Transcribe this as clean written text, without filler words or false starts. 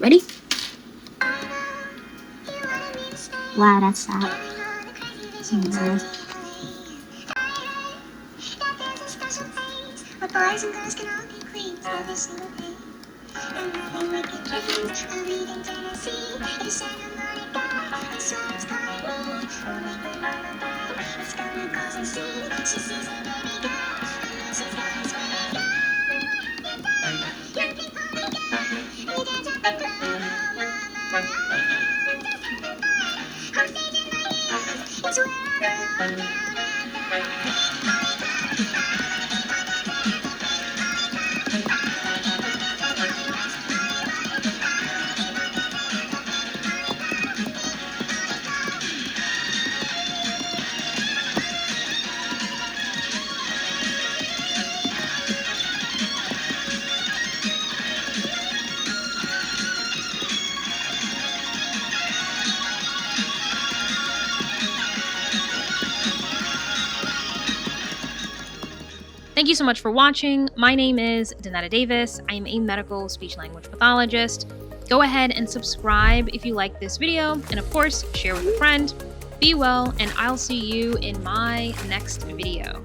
Ready? Wow, that's sad. Boys and girls can all be queens every single day. And nothing we can change. A leading Tennessee. It's Santa Monica. It's Swan's Party. It's gonna cause a scene. She sees a baby girl. And then she's gonna swear. Young people make it. And you dance at the club. On stage in my ears. It's where I belong. Thank you so much for watching. My name is Danetta Davis. I am a medical speech-language pathologist. Go ahead and subscribe if you like this video, and of course, share with a friend. Be well, and I'll see you in my next video.